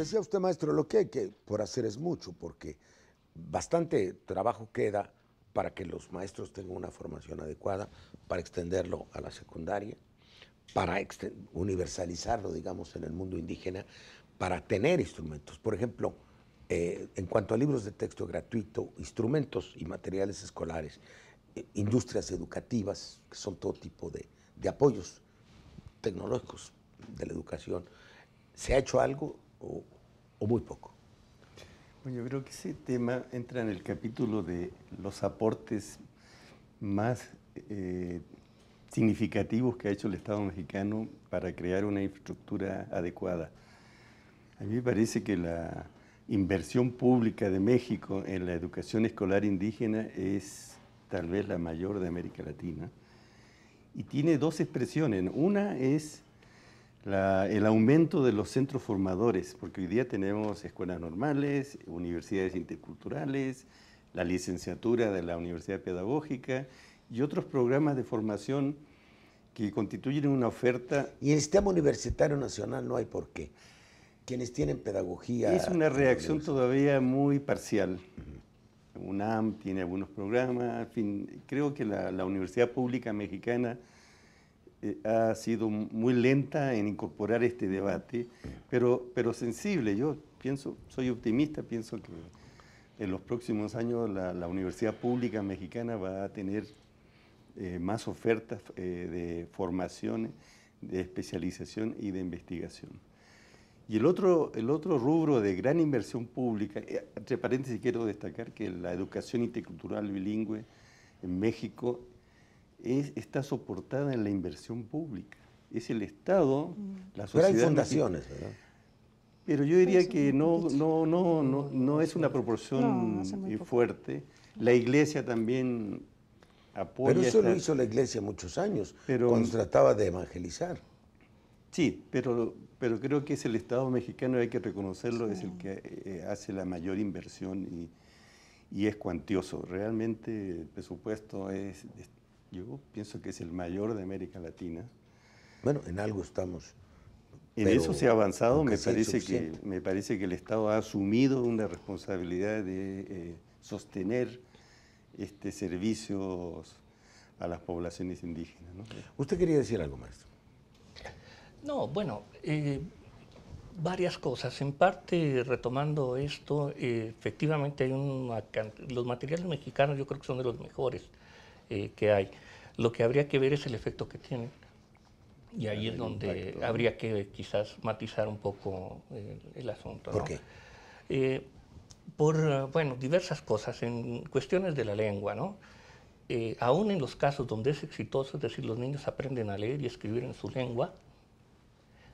decía usted, maestro, lo que hay que por hacer es mucho, porque bastante trabajo queda para que los maestros tengan una formación adecuada, para extenderlo a la secundaria, para universalizarlo, digamos, en el mundo indígena, para tener instrumentos. Por ejemplo, en cuanto a libros de texto gratuito, instrumentos y materiales escolares, industrias educativas, que son todo tipo de apoyos tecnológicos de la educación, ¿se ha hecho algo o muy poco? Bueno, yo creo que ese tema entra en el capítulo de los aportes más significativos que ha hecho el Estado mexicano para crear una infraestructura adecuada. A mí me parece que la inversión pública de México en la educación escolar indígena es tal vez la mayor de América Latina y tiene dos expresiones. Una es el aumento de los centros formadores, porque hoy día tenemos escuelas normales, universidades interculturales, la licenciatura de la Universidad Pedagógica y otros programas de formación que constituyen una oferta. Y en el sistema universitario nacional no hay por qué. Quienes tienen pedagogía... Es una reacción todavía muy parcial. UNAM tiene algunos programas, en fin, creo que la Universidad Pública Mexicana ha sido muy lenta en incorporar este debate, pero sensible. Yo pienso, soy optimista, pienso que en los próximos años la Universidad Pública Mexicana va a tener más ofertas de formación, de especialización y de investigación. Y el otro rubro de gran inversión pública, entre paréntesis quiero destacar que la educación intercultural bilingüe en México está soportada en la inversión pública. Es el Estado, la sociedad. Pero hay fundaciones, ¿verdad? Pero yo diría que no es una proporción fuerte. La Iglesia también apoya. Pero eso lo hizo la Iglesia muchos años, cuando se trataba de evangelizar. Sí, pero creo que es el Estado mexicano, hay que reconocerlo, es el que hace la mayor inversión y es cuantioso. Realmente el presupuesto yo pienso que es el mayor de América Latina. Bueno, en algo estamos. En eso se ha avanzado, me parece que el Estado ha asumido una responsabilidad de sostener servicios a las poblaciones indígenas, ¿no? ¿Usted quería decir algo, maestro? No, bueno, varias cosas. En parte, retomando esto, efectivamente hay los materiales mexicanos yo creo que son de los mejores que hay. Lo que habría que ver es el efecto que tienen. Y ahí es donde impacto, habría que quizás matizar un poco el asunto, ¿no? ¿Por qué? Por diversas cosas. En cuestiones de la lengua, ¿no? Aún en los casos donde es exitoso, es decir, los niños aprenden a leer y escribir en su lengua,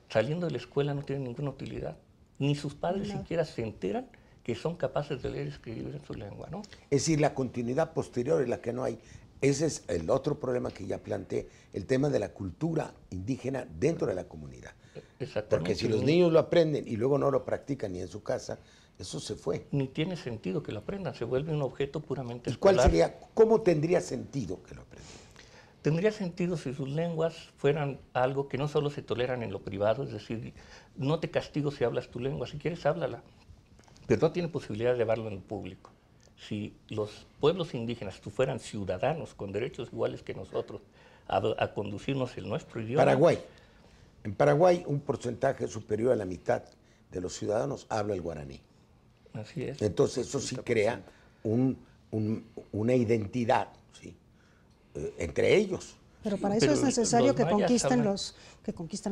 saliendo de la escuela no tienen ninguna utilidad. Ni sus padres siquiera se enteran que son capaces de leer y escribir en su lengua, ¿no? Es decir, la continuidad posterior es la que no hay. Ese es el otro problema que ya planteé, el tema de la cultura indígena dentro de la comunidad. Exactamente. Porque si los niños lo aprenden y luego no lo practican ni en su casa, eso se fue. Ni tiene sentido que lo aprendan, se vuelve un objeto puramente ¿Y escolar. cuál sería, cómo tendría sentido que lo aprendan? Tendría sentido si sus lenguas fueran algo que no solo se toleran en lo privado, es decir, no te castigo si hablas tu lengua, si quieres háblala, pero no tiene posibilidad de hablarlo en el público. Si los pueblos indígenas fueran ciudadanos con derechos iguales que nosotros a conducirnos el nuestro idioma... Paraguay. En Paraguay un porcentaje superior a la mitad de los ciudadanos habla el guaraní. Así es. Entonces eso sí crea una identidad, ¿sí? Entre ellos. Pero para eso es necesario que conquisten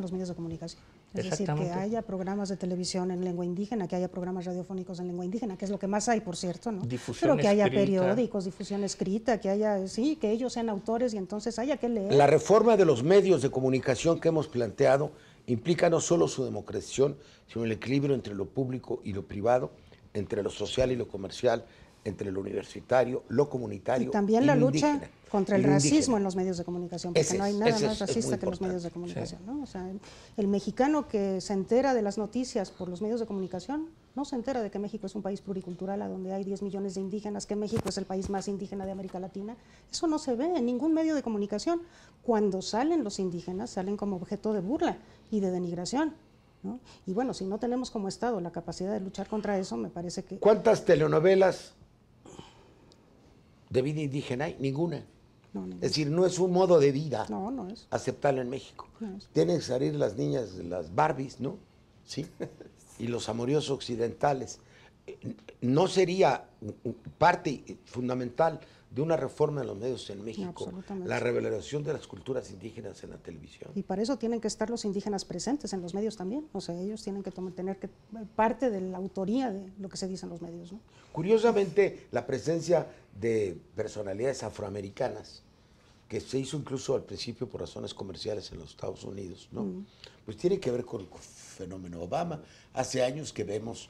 los medios de comunicación. Es decir, que haya programas de televisión en lengua indígena, que haya programas radiofónicos en lengua indígena, que es lo que más hay, por cierto, ¿no? Pero que haya periódicos, difusión escrita, que haya, sí, que ellos sean autores y entonces haya que leer. La reforma de los medios de comunicación que hemos planteado implica no solo su democratización, sino el equilibrio entre lo público y lo privado, entre lo social y lo comercial, entre lo universitario, lo comunitario y también la lucha contra el racismo en los medios de comunicación, porque no hay nada más racista que los medios de comunicación, ¿no? O sea, el mexicano que se entera de las noticias por los medios de comunicación no se entera de que México es un país pluricultural, a donde hay 10 millones de indígenas, que México es el país más indígena de América Latina. Eso no se ve en ningún medio de comunicación. Cuando salen los indígenas, salen como objeto de burla y de denigración. ¿no? Y bueno, si no tenemos como Estado la capacidad de luchar contra eso, me parece que... ¿Cuántas telenovelas de vida indígena hay? Ninguna. No, es decir, no es un modo de vida no es. aceptarlo en México. No es. Tienen que salir las niñas, las Barbies, ¿no? ¿Sí? Y los amoríos occidentales. ¿No sería parte fundamental de una reforma de los medios en México la revelación de las culturas indígenas en la televisión? Y para eso tienen que estar los indígenas presentes en los medios también. O sea, ellos tienen que tener parte de la autoría de lo que se dice en los medios, ¿no? Curiosamente, la presencia de personalidades afroamericanas, que se hizo incluso al principio por razones comerciales en los Estados Unidos, ¿no? Pues tiene que ver con el fenómeno Obama. Hace años que vemos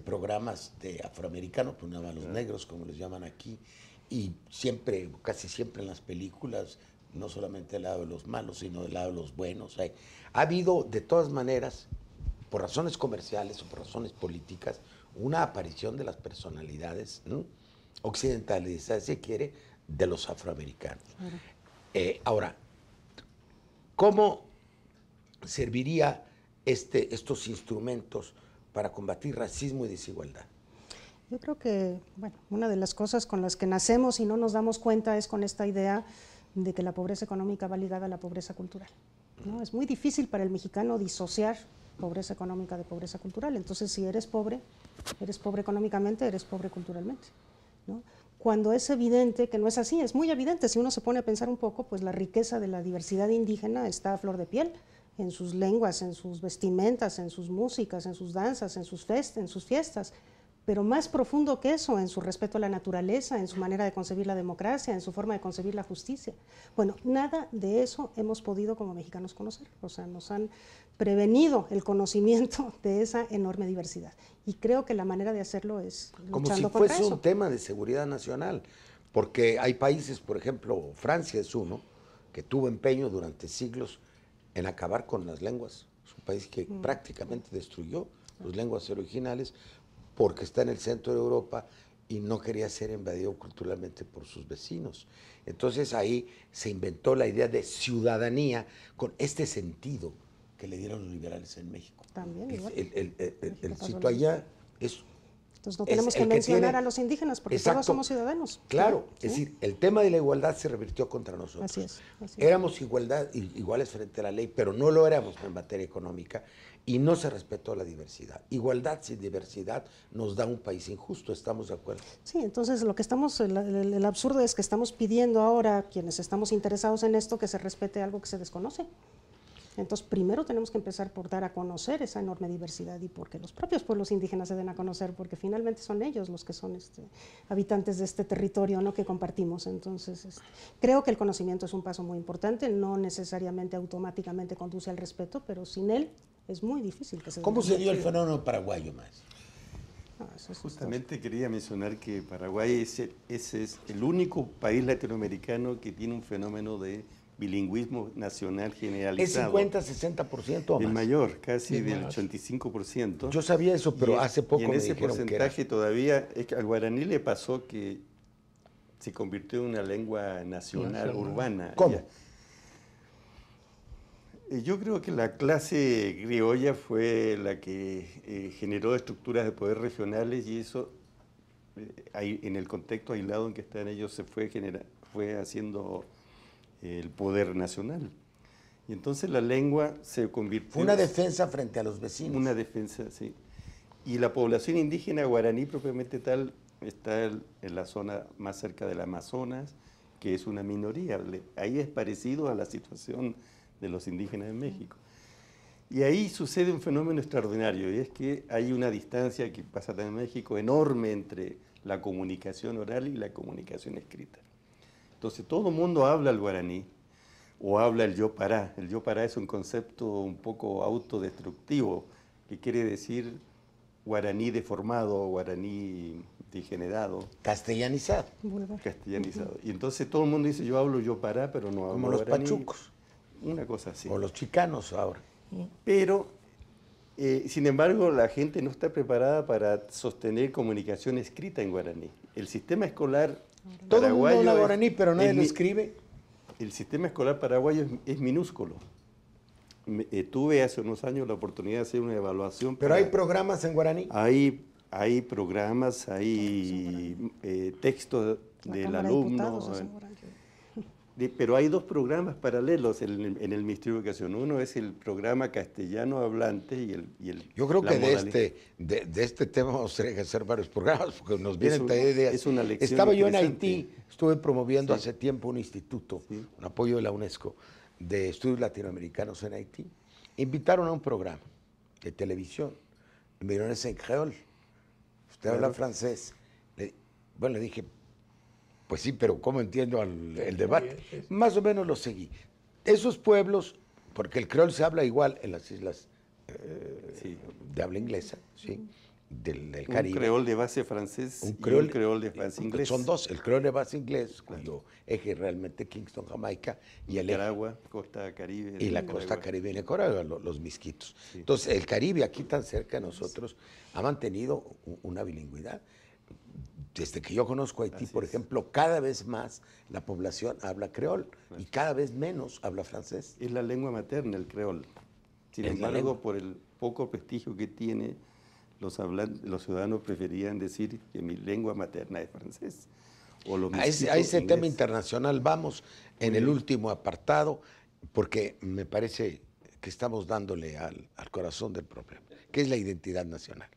programas de afroamericanos, pues nada más los negros, como les llaman aquí, y siempre, casi siempre en las películas, no solamente del lado de los malos, sino del lado de los buenos. Ha habido, de todas maneras, por razones comerciales o por razones políticas, una aparición de las personalidades, ¿no?, occidentalizadas, si quiere, de los afroamericanos. Ahora, ¿cómo serviría estos instrumentos para combatir racismo y desigualdad? Yo creo que, bueno, una de las cosas con las que nacemos y no nos damos cuenta es con esta idea de que la pobreza económica va ligada a la pobreza cultural, ¿no? Es muy difícil para el mexicano disociar pobreza económica de pobreza cultural. Entonces, si eres pobre económicamente, eres pobre culturalmente, ¿no? Cuando es evidente que no es así, es muy evidente. Si uno se pone a pensar un poco, pues la riqueza de la diversidad indígena está a flor de piel, en sus lenguas, en sus vestimentas, en sus músicas, en sus danzas, en sus fiestas. Pero más profundo que eso, en su respeto a la naturaleza, en su manera de concebir la democracia, en su forma de concebir la justicia. Bueno, nada de eso hemos podido como mexicanos conocer. O sea, nos han prevenido el conocimiento de esa enorme diversidad. Y creo que la manera de hacerlo es luchando contra eso. Como si fuese un tema de seguridad nacional, porque hay países, por ejemplo, Francia es uno, que tuvo empeño durante siglos en acabar con las lenguas. Es un país que prácticamente destruyó las lenguas originales, porque está en el centro de Europa y no quería ser invadido culturalmente por sus vecinos. Entonces ahí se inventó la idea de ciudadanía con este sentido que le dieron los liberales en México. También, igual. El sitio allá es... Entonces no tenemos que mencionar a los indígenas porque todos somos ciudadanos. Claro, ¿sí? Es decir, el tema de la igualdad se revirtió contra nosotros. Así es. Éramos iguales frente a la ley, pero no lo éramos en materia económica y no se respetó la diversidad. Igualdad sin diversidad nos da un país injusto, ¿estamos de acuerdo? Sí, entonces lo que el absurdo es que estamos pidiendo ahora, quienes estamos interesados en esto, que se respete algo que se desconoce. Entonces, primero tenemos que empezar por dar a conocer esa enorme diversidad y porque los propios pueblos indígenas se den a conocer, porque finalmente son ellos los que son habitantes de este territorio, ¿no?, que compartimos. Entonces, creo que el conocimiento es un paso muy importante, no necesariamente automáticamente conduce al respeto, pero sin él es muy difícil que se dé. ¿Cómo se dio el fenómeno paraguayo, más? Justamente quería mencionar que Paraguay es el único país latinoamericano que tiene un fenómeno de bilingüismo nacional generalizado. ¿Es 50-60% o más? El mayor, casi del 85%. Yo sabía eso, pero hace poco me dijeron que era. En ese porcentaje todavía, es que al guaraní le pasó que se convirtió en una lengua nacional urbana. ¿Cómo? Yo creo que la clase criolla fue la que generó estructuras de poder regionales y eso, en el contexto aislado en que están ellos, se fue haciendo el poder nacional. Y entonces la lengua se convirtió... Fue una defensa frente a los vecinos. Una defensa, sí. Y la población indígena guaraní propiamente tal está en la zona más cerca del Amazonas, que es una minoría. Ahí es parecido a la situación de los indígenas en México. Y ahí sucede un fenómeno extraordinario, y es que hay una distancia que pasa también en México enorme entre la comunicación oral y la comunicación escrita. Entonces todo el mundo habla el guaraní o habla el yo pará. El yo pará es un concepto un poco autodestructivo, que quiere decir guaraní deformado, guaraní degenerado. Castellanizado. Castellanizado. Y entonces todo el mundo dice yo hablo yo pará, pero no hablo como los guaraní. pachucos. Una cosa así. O los chicanos ahora. Pero, sin embargo, la gente no está preparada para sostener comunicación escrita en guaraní. El sistema escolar todo el mundo habla guaraní, pero nadie lo escribe. El sistema escolar paraguayo es minúsculo. tuve hace unos años la oportunidad de hacer una evaluación. ¿Pero hay programas en guaraní? Hay programas, hay textos del alumno. Pero hay dos programas paralelos en el Ministerio de Educación. Uno es el programa castellano hablante y el Yo creo que de este tema vamos a tener que hacer varios programas porque nos vienen ideas. Es una lección. Estaba yo en Haití, estuve promoviendo hace tiempo un instituto, un apoyo de la UNESCO, de estudios latinoamericanos en Haití. Invitaron a un programa de televisión. Me dieron ese en creol. Usted habla francés. Le dije, pues sí, pero ¿cómo entiendo el debate? Más o menos lo seguí. Esos pueblos, porque el creol se habla igual en las islas de habla inglesa, ¿sí? del Caribe. Un creol de base francés y un creol de base inglés. Son dos, el creol de base inglés, cuyo eje realmente Kingston, Jamaica, y el Nicaragua, costa caribe. Y la costa caribe de Nicaragua, los misquitos. Sí. Entonces, el Caribe, aquí tan cerca de nosotros, ha mantenido una bilingüidad. Desde que yo conozco Haití, por ejemplo, cada vez más la población habla creol y cada vez menos habla francés. Es la lengua materna, el creol. Sin embargo, por el poco prestigio que tiene, los ciudadanos preferían decir que mi lengua materna es francés. A ese tema internacional vamos en el último apartado, porque me parece que estamos dándole al corazón del problema, que es la identidad nacional.